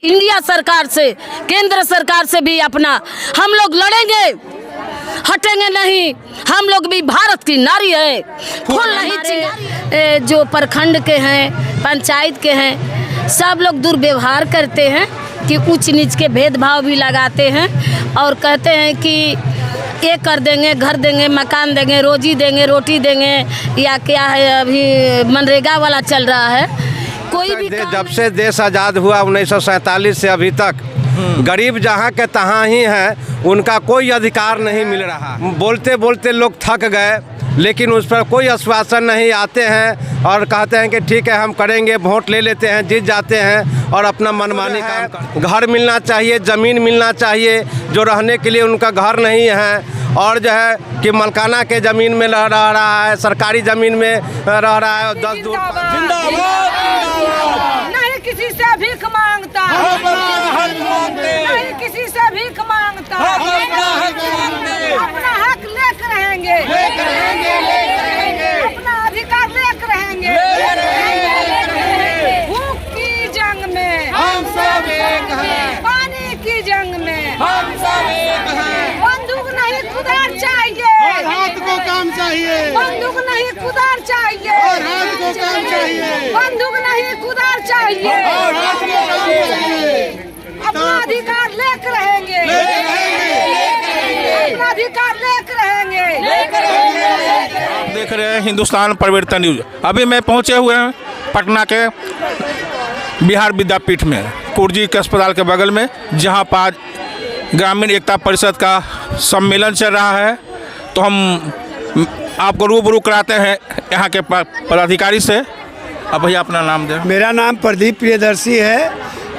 India सरकार से, केंद्र सरकार से भी अपना हम लोग लड़ेंगे, हटेंगे नहीं। हम लोग भी भारत की नारी है, फूल नहीं। जो प्रखंड के हैं, पंचायत के हैं, सब लोग दुर्व्यवहार करते हैं कि ऊंच नीच के भेदभाव भी लगाते हैं और कहते हैं कि ये कर देंगे, घर देंगे, मकान देंगे, रोजी देंगे, रोटी देंगे, या क्या है अभी मनरेगा वाला चल रहा है। कोई भी जब से देश आज़ाद हुआ 1947 से अभी तक गरीब जहाँ के तहाँ ही है, उनका कोई अधिकार नहीं मिल रहा। बोलते बोलते लोग थक गए, लेकिन उस पर कोई आश्वासन नहीं। आते हैं और कहते हैं कि ठीक है हम करेंगे, वोट ले लेते हैं, जीत जाते हैं और अपना मनमानी काम करते हैं। घर मिलना चाहिए, ज़मीन मिलना चाहिए, जो रहने के लिए उनका घर नहीं है। और जो है कि मलकाना के ज़मीन में रह रहा है, सरकारी ज़मीन में रह रहा है। 10 दूर नहीं किसी से भीख मांगता, नहीं किसी से भीख मांगता, अपना हक लेकर रहेंगे, अपना अधिकार लेकर रहेंगे। भूख की जंग में हम सब एक हैं, पानी की जंग में हम सब एक हैं। बंदूक नहीं कुदार चाहिए, हाथ को काम चाहिए। बंदूक नहीं कुदार चाहिए, हाथ को काम चाहिए। बंदूक नहीं कुदार चाहिए, हाथ को काम चाहिए। अपना अधिकार लेकर रहेंगे, अपना अधिकार लेकर रहेंगे। आप देख रहे हैं हिंदुस्तान परिवर्तन न्यूज। अभी मैं पहुंचे हुए हैं पटना के बिहार विद्यापीठ में, कुर्जी के अस्पताल के बगल में, जहां पर आज ग्रामीण एकता परिषद का सम्मेलन चल रहा है। तो हम आपको रूबरू कराते हैं यहाँ के पदाधिकारी से। अब भैया अपना नाम दें। मेरा नाम प्रदीप प्रियदर्शी है,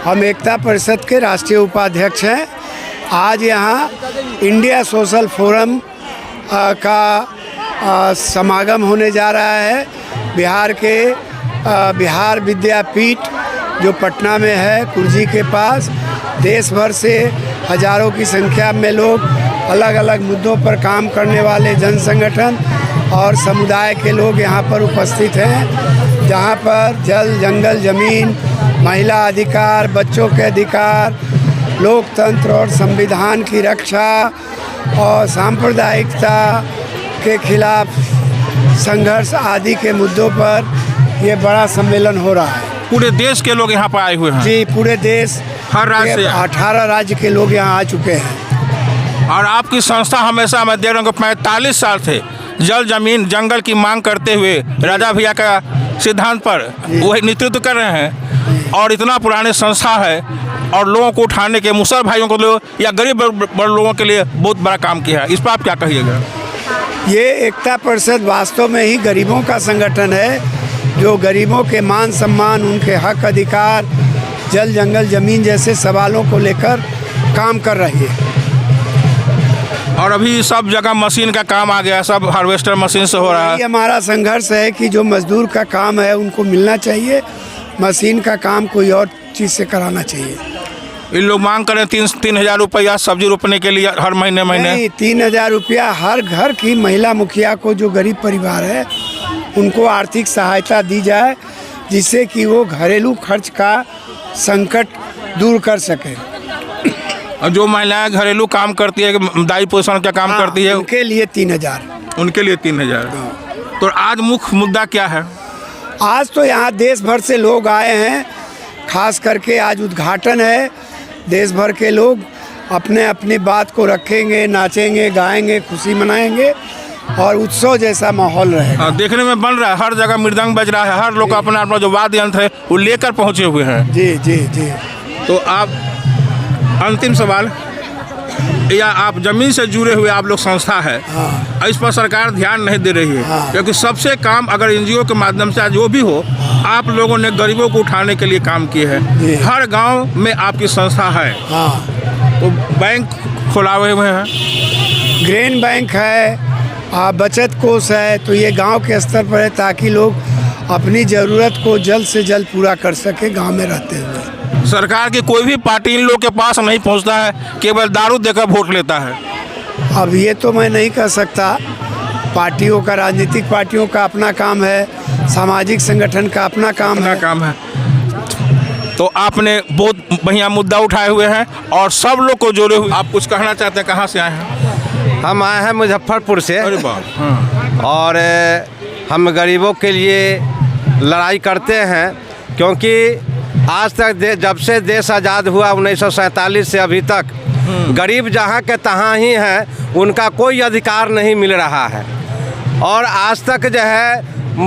हम एकता परिषद के राष्ट्रीय उपाध्यक्ष हैं। आज यहाँ इंडिया सोशल फोरम का समागम होने जा रहा है। बिहार के बिहार विद्यापीठ जो पटना में है, कुर्जी के पास, देश भर से हजारों की संख्या में लोग, अलग अलग मुद्दों पर काम करने वाले जन संगठन और समुदाय के लोग यहाँ पर उपस्थित हैं, जहाँ पर जल, जंगल, ज़मीन, महिला अधिकार, बच्चों के अधिकार, लोकतंत्र और संविधान की रक्षा और सांप्रदायिकता के खिलाफ संघर्ष आदि के मुद्दों पर ये बड़ा सम्मेलन हो रहा है। पूरे देश के लोग यहाँ पर आए हुए हैं। जी, पूरे देश, हर राज्य से 18 राज्य के लोग यहाँ आ चुके हैं। और आपकी संस्था हमेशा, मैं देख रहा हूँ 45 साल से जल, जमीन, जंगल की मांग करते हुए राजा भैया का सिद्धांत पर वही नेतृत्व कर रहे हैं। और इतना पुराने संस्था है और लोगों को उठाने के, मुसलमान भाइयों को या गरीब बड़े लोगों के लिए बहुत बड़ा काम किया है। इस पर आप क्या कहिएगा? ये एकता परिषद वास्तव में ही गरीबों का संगठन है, जो गरीबों के मान सम्मान, उनके हक अधिकार, जल, जंगल, ज़मीन जैसे सवालों को लेकर काम कर रही है। और अभी सब जगह मशीन का काम आ गया, सब हार्वेस्टर मशीन से हो रहा है। हमारा संघर्ष है कि जो मजदूर का काम है उनको मिलना चाहिए, मशीन का काम कोई और चीज़ से कराना चाहिए। इन लोग मांग करें 3,000 रुपया सब्जी रोपने के लिए हर महीने। नहीं, 3,000 रुपया हर घर की महिला मुखिया को, जो गरीब परिवार है, उनको आर्थिक सहायता दी जाए, जिससे कि वो घरेलू खर्च का संकट दूर कर सके। और जो महिलाएं घरेलू काम करती है, दाई पोषण का काम करती है, उनके लिए 3,000। उनके लिए 3,000। तो आज मुख्य मुद्दा क्या है? आज तो यहाँ देश भर से लोग आए हैं, खास करके आज उद्घाटन है। देश भर के लोग अपने अपनी बात को रखेंगे, नाचेंगे, गाएंगे, खुशी मनाएंगे और उत्सव जैसा माहौल रहेगा। देखने में बन रहा है, हर जगह मृदंग बज रहा है, हर लोग अपना अपना जो वाद्य यंत्र है वो लेकर पहुँचे हुए हैं। जी जी जी। तो आप, अंतिम सवाल, या आप जमीन से जुड़े हुए आप लोग संस्था है, इस पर सरकार ध्यान नहीं दे रही है, क्योंकि सबसे काम अगर एनजीओ के माध्यम से जो भी हो, आप लोगों ने गरीबों को उठाने के लिए काम किए हैं। हर गांव में आपकी संस्था है। तो बैंक खुलाए हुए हैं, ग्रेन बैंक है, बचत कोष है, तो ये गांव के स्तर पर है, ताकि लोग अपनी ज़रूरत को जल्द से जल्द पूरा कर सके गांव में रहते हुए। सरकार की कोई भी पार्टी इन लोग के पास नहीं पहुंचता है, केवल दारू देकर वोट लेता है। अब ये तो मैं नहीं कह सकता, पार्टियों का, राजनीतिक पार्टियों का अपना काम है, सामाजिक संगठन का अपना काम है। तो आपने बहुत बढ़िया मुद्दा उठाए हुए हैं और सब लोग को जोड़े हुए। आप कुछ कहना चाहते हैं? कहाँ से आए हैं? हम आए हैं मुजफ्फरपुर से अरे बाप। हाँ। और हम गरीबों के लिए लड़ाई करते हैं, क्योंकि आज तक जब से देश आज़ाद हुआ 1947 से अभी तक गरीब जहाँ के तहाँ ही हैं, उनका कोई अधिकार नहीं मिल रहा है। और आज तक जो है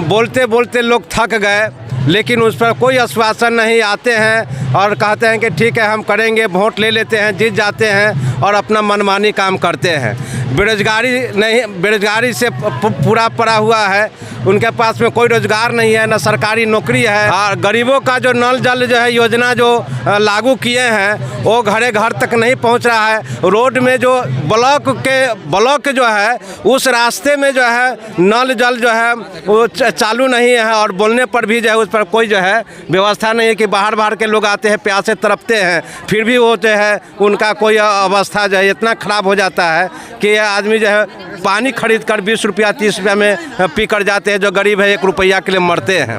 बोलते बोलते लोग थक गए, लेकिन उस पर कोई आश्वासन नहीं। आते हैं और कहते हैं कि ठीक है हम करेंगे, वोट ले लेते हैं, जीत जाते हैं और अपना मनमानी काम करते हैं। बेरोजगारी से पूरा पड़ा हुआ है, उनके पास में कोई रोजगार नहीं है, न सरकारी नौकरी है। और गरीबों का जो नल जल जो है योजना जो लागू किए हैं वो घरे घर तक नहीं पहुंच रहा है। रोड में जो ब्लॉक जो है उस रास्ते में जो है नल जल जो है वो चालू नहीं है, और बोलने पर भी जो है उस पर कोई जो है व्यवस्था नहीं है कि बाहर के लोग आते हैं प्यासे तड़पते हैं, फिर भी वो जो है उनका कोई अवस्था जो है इतना ख़राब हो जाता है कि आदमी जो है पानी खरीद कर 20 रुपया 30 रुपया में पी कर जाते हैं। जो गरीब है 1 रुपया के लिए मरते हैं।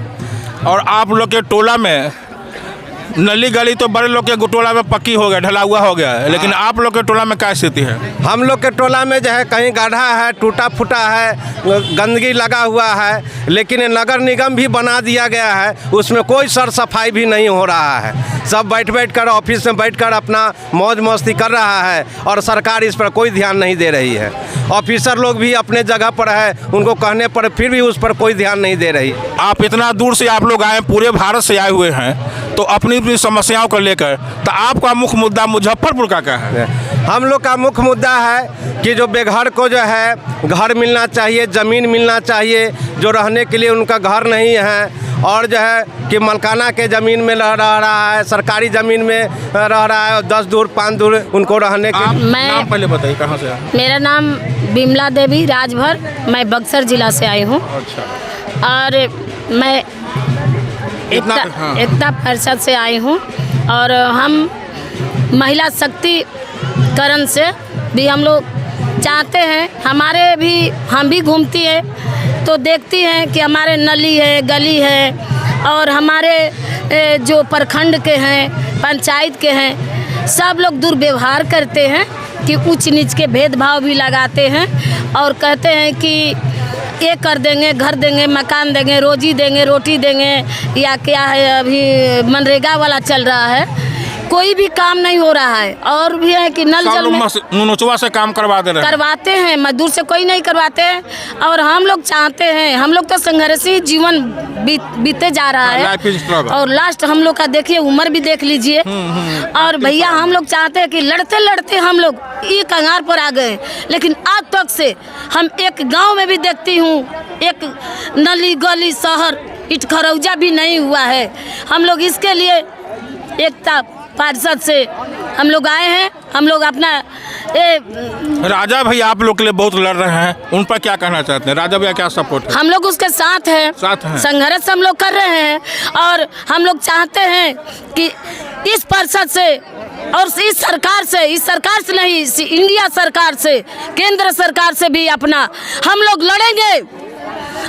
और आप लोग के टोला में नली गली तो बड़े लोग के टोला में पक्की हो गया, ढला हुआ हो गया है, लेकिन आप लोग के टोला में क्या स्थिति है? हम लोग के टोला में जो है कहीं गड्ढा है, टूटा फूटा है, गंदगी लगा हुआ है, लेकिन नगर निगम भी बना दिया गया है, उसमें कोई सर सफाई भी नहीं हो रहा है। सब बैठ कर ऑफिस में बैठकर अपना मौज मस्ती कर रहा है और सरकार इस पर कोई ध्यान नहीं दे रही है। ऑफिसर लोग भी अपने जगह पर है, उनको कहने पर फिर भी उस पर कोई ध्यान नहीं दे रही। आप इतना दूर से आप लोग आए, पूरे भारत से आए हुए हैं, तो अपनी अपनी समस्याओं को लेकर, तो आपका मुख्य मुद्दा मुजफ्फरपुर का क्या है? हम लोग का मुख्य मुद्दा है कि जो बेघर को जो है घर मिलना चाहिए, ज़मीन मिलना चाहिए, जो रहने के लिए उनका घर नहीं है, और जो है कि मलकाना के ज़मीन में रह रहा है, सरकारी ज़मीन में रह रहा है, 10 दूर 5 दूर उनको रहने के। नाम पहले बताइए, कहाँ से आए? मेरा नाम बिमला देवी राजभर, मैं बक्सर जिला से आई हूँ। अच्छा। और मैं एकता परिषद से आई हूँ, और हम महिला शक्तिकरण से भी हम लोग चाहते हैं। हम भी घूमती है तो देखती हैं कि हमारे नली है, गली है, और हमारे जो प्रखंड के हैं, पंचायत के हैं, सब लोग दुर्व्यवहार करते हैं कि ऊंच नीच के भेदभाव भी लगाते हैं और कहते हैं कि ये कर देंगे, घर देंगे, मकान देंगे, रोजी देंगे, रोटी देंगे, या क्या है अभी मनरेगा वाला चल रहा है, कोई भी काम नहीं हो रहा है। और भी है कि नल जल में मुनोचवा से काम करवाते हैं, मजदूर से कोई नहीं करवाते हैं। और हम लोग चाहते हैं, हम लोग तो संघर्षी जीवन बीते जा रहा है, और लास्ट हम लोग का देखिए उम्र भी देख लीजिए। और भैया हम लोग चाहते हैं कि लड़ते लड़ते हम लोग ये कंगार पर आ गए, लेकिन आज तक से हम एक गाँव में भी देखती हूँ, एक नली गली शहर ईट खरौजा भी नहीं हुआ है। हम लोग इसके लिए एकता पार्षद से हम लोग आए हैं। हम लोग अपना राजा भैया आप लोग के लिए बहुत लड़ रहे हैं, उन पर क्या कहना चाहते हैं? राजा भैया क्या सपोर्ट है? हम लोग उसके साथ हैं, संघर्ष हम लोग कर रहे हैं, और हम लोग चाहते हैं कि इस पार्षद से और इस सरकार से नहीं, इंडिया सरकार से, केंद्र सरकार से भी अपना हम लोग लड़ेंगे,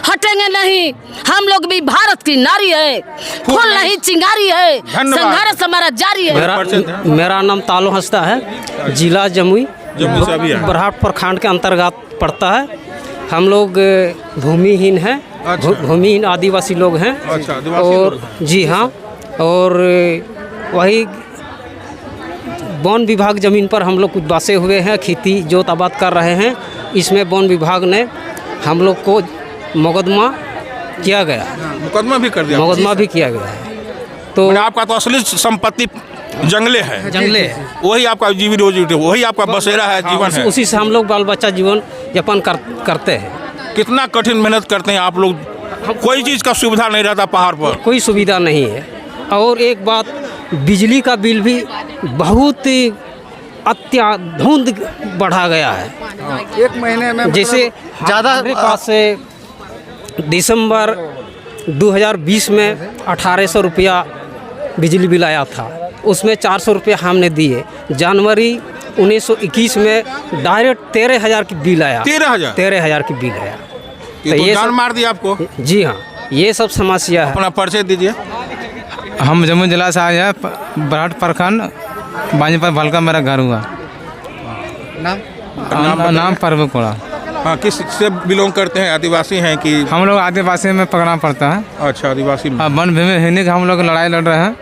हटेंगे नहीं। हम लोग भी भारत की नारी है, फूल नहीं चिंगारी है, संघर्ष हमारा जारी है। मेरा नाम तालो हंसदा है, जिला जमुई बरहाट प्रखंड के अंतर्गत पड़ता है। हम लोग भूमिहीन हैं। अच्छा। भूमिहीन आदिवासी लोग हैं। अच्छा, और जी हाँ, और वही वन विभाग ज़मीन पर हम लोग कुछ बसे हुए हैं, खेती जोत आबाद कर रहे हैं। इसमें वन विभाग ने हम लोग को मुकदमा किया गया, मुकदमा भी कर दिया, मुकदमा भी किया गया है। तो आपका तो असली संपत्ति जंगले है, वही आपका जीवी रोजी, वही आपका बसेरा है, जीवन है, उसी से हम लोग बाल बच्चा जीवन यापन करते हैं। कितना कठिन मेहनत करते हैं आप लोग, कोई चीज़ का सुविधा नहीं रहता पहाड़ पर, कोई सुविधा नहीं है। और एक बात, बिजली का बिल भी बहुत अत्याधुंध बढ़ा गया है। एक महीने में जैसे ज़्यादा पास से दिसंबर 2020 में 1800 रुपया बिजली बिल आया था, उसमें 400 रुपया हमने दिए। जनवरी 1921 में डायरेक्ट 13,000 की बिल आया। 13,000 की बिल आया। तो ये जान मार दिया आपको। जी हाँ, ये सब समस्या है। अपना परिचय दीजिए। हम जम्मू जिला से आए हैं, बराट प्रखंड बाजीपर भलका मेरा घर हुआ। नाम परवे कोड़ा। हाँ, किस से बिलोंग करते हैं? आदिवासी हैं कि? हम लोग आदिवासी में पकड़ना पड़ता है। अच्छा, आदिवासी में। वन भूमि हिन्दी का हम लोग लड़ाई लड़ रहे हैं,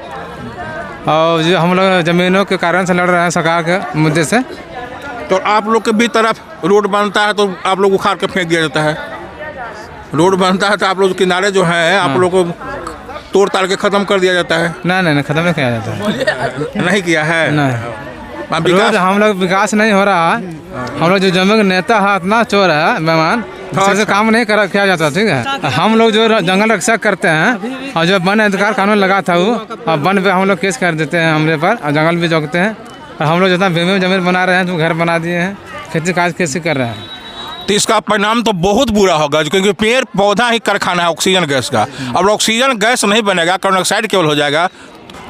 और जो हम लोग ज़मीनों के कारण से लड़ रहे हैं सरकार के मुद्दे से। तो आप लोग के भी तरफ रोड बनता है तो आप लोग उखाड़ के फेंक दिया जाता है। रोड बनता है तो आप लोग किनारे जो है आप लोग को तोड़ ताड़ के ख़त्म कर दिया जाता है। नहीं, ख़त्म नहीं किया जाता है। नहीं किया है? नहीं, विकास हम लोग विकास नहीं हो रहा है। हम लोग जो जमीन का नेता है इतना चोर है बेमान, से काम नहीं किया जाता। ठीक है, हम लोग जो जंगल रक्षा करते हैं और जो वन अधिकार कानून लगा था वो, और वन पे हम लोग केस कर देते हैं हमरे पर, और जंगल भी जोतते हैं। और हम लोग जितना भूमि जमीन बना रहे हैं तो घर बना दिए हैं, खेती काज कैसे कर रहे हैं। तो इसका परिणाम तो बहुत बुरा होगा, क्योंकि पेड़ पौधा ही कारखाना है ऑक्सीजन गैस का। अब ऑक्सीजन गैस नहीं बनेगा, कार्बन डाइऑक्साइड केवल हो जाएगा,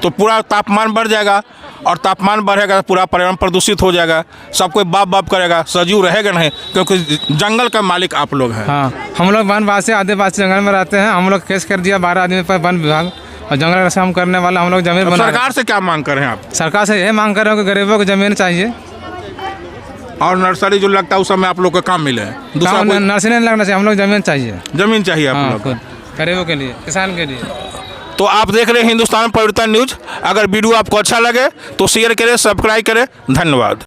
तो पूरा तापमान बढ़ जाएगा, और तापमान बढ़ेगा तो पूरा पर्यावरण प्रदूषित हो जाएगा। सब कोई बाप बाप करेगा, सजीव रहेगा नहीं, क्योंकि जंगल का मालिक आप लोग हैं। हाँ, हम लोग वनवासी आदिवासी जंगल में रहते हैं। हम लोग केस कर दिया 12 आदमी पर वन विभाग, और जंगल रक्षा हम करने वाला हम लोग जमीन बना। सरकार से क्या मांग कर रहे हैं आप? सरकार से यही मांग कर रहे हो कि गरीबों को जमीन चाहिए, और नर्सरी जो लगता है उस समय आप लोग का काम मिले। दूसरा नर्सरी नहीं लगना चाहिए, हम लोग जमीन चाहिए। जमीन चाहिए आप लोग को, गरीबों के लिए, किसान के लिए। तो आप देख रहे हैं हिंदुस्तान परिवर्तन न्यूज। अगर वीडियो आपको अच्छा लगे तो शेयर करें, सब्सक्राइब करें। धन्यवाद।